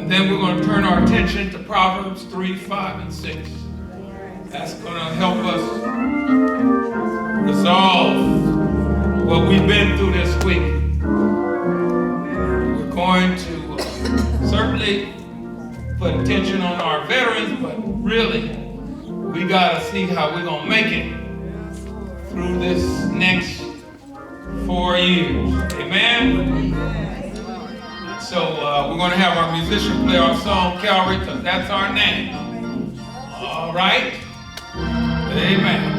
And then we're going to turn our attention to Proverbs 3, 5, and 6. That's going to help us resolve what we've been through this week. We're going to certainly put attention on our veterans, but really, we got to see how we're going to make it through this next 4 years. Amen? So we're going to have our musician play our song, Calvary, because that's our name. All right? Amen.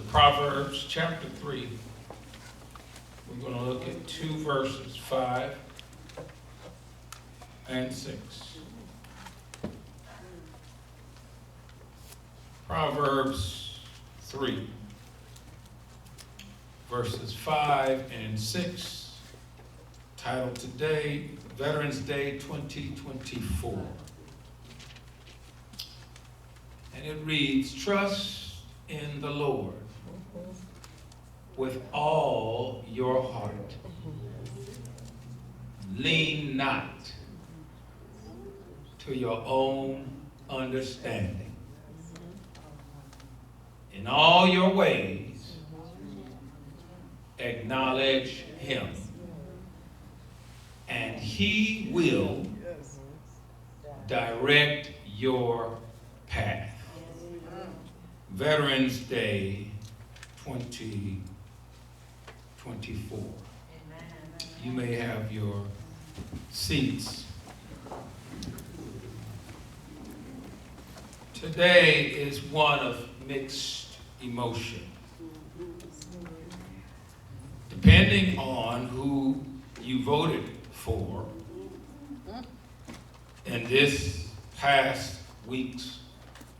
Proverbs chapter 3. We're going to look at 2 verses, 5 and 6. Proverbs 3, verses 5 and 6, titled today, Veterans Day 2024. And it reads, "Trust in the Lord with all your heart. Lean not to your own understanding. In all your ways, acknowledge him, and he will direct your path." Veterans Day 2024. You may have your seats. Today is one of mixed emotion, depending on who you voted for in this past week's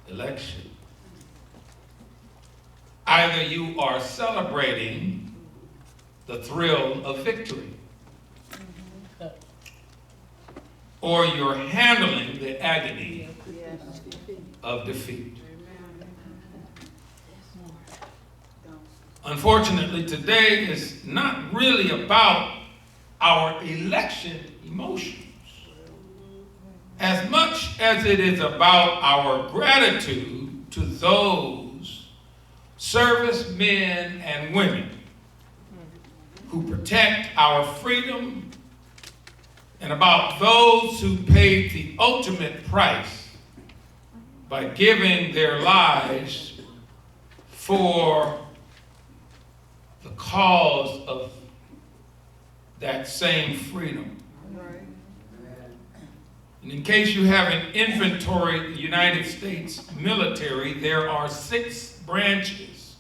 election. Either you are celebrating the thrill of victory, or you're handling the agony of defeat. Unfortunately, today is not really about our election emotions as much as it is about our gratitude to those servicemen and women who protect our freedom, and about those who paid the ultimate price by giving their lives for the cause of that same freedom. And in case you haven't inventoried the United States military, there are 6 branches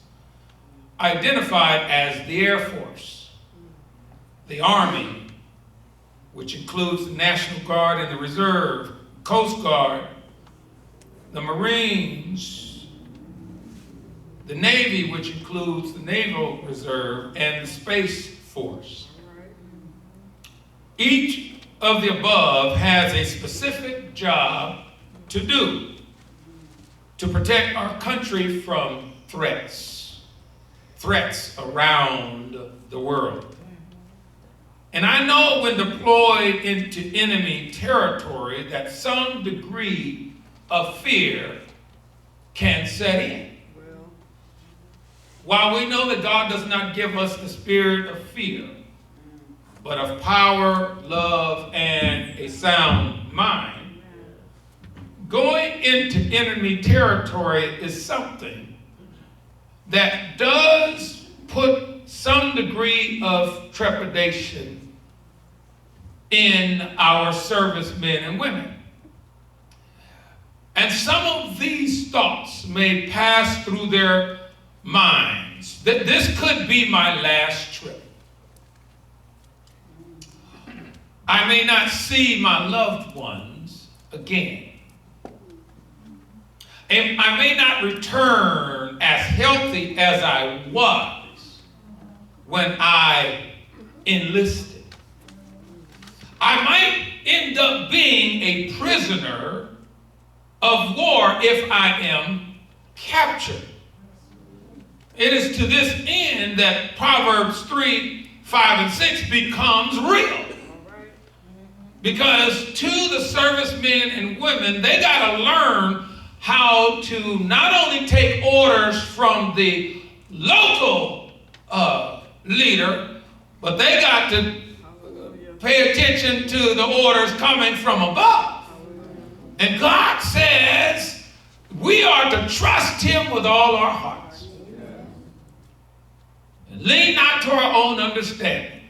identified as the Air Force, the Army, which includes the National Guard and the Reserve, Coast Guard, the Marines, the Navy, which includes the Naval Reserve, and the Space Force. Each of the above has a specific job to do to protect our country from threats around the world. And I know when deployed into enemy territory that some degree of fear can set in. While we know that God does not give us the spirit of fear, but of power, love, and a sound mind, going into enemy territory is something that does put some degree of trepidation in our servicemen and women. And some of these thoughts may pass through their minds that this could be my last trip. I may not see my loved ones again. And I may not return as healthy as I was when I enlisted. I might end up being a prisoner of war if I am captured. It is to this end that Proverbs 3, 5, and 6 becomes real. Because to the servicemen and women, they got to learn how to not only take orders from the local leader, but they got to pay attention to the orders coming from above. And God says we are to trust him with all our hearts. And lean not to our own understanding.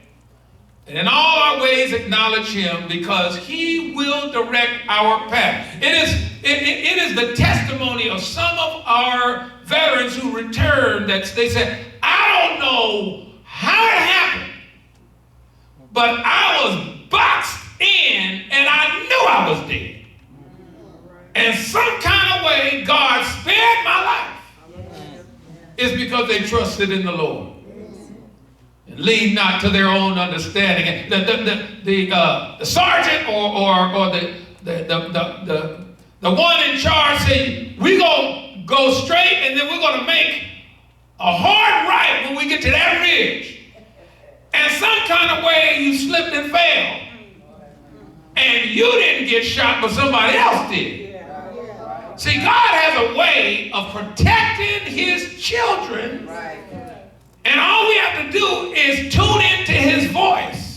And in all our ways acknowledge him, because he will direct our path. It is the testimony of some of our veterans who returned that they said, I don't know how it happened, but I was boxed in and I knew I was dead. And some kind of way God spared my life. It's because they trusted in the Lord. Lead not to their own understanding. The sergeant or the one in charge said, we're going to go straight and then we're going to make a hard right when we get to that ridge. And some kind of way you slipped and fell. And you didn't get shot, but somebody else did. See, God has a way of protecting his children. And all we have to do is tune into his voice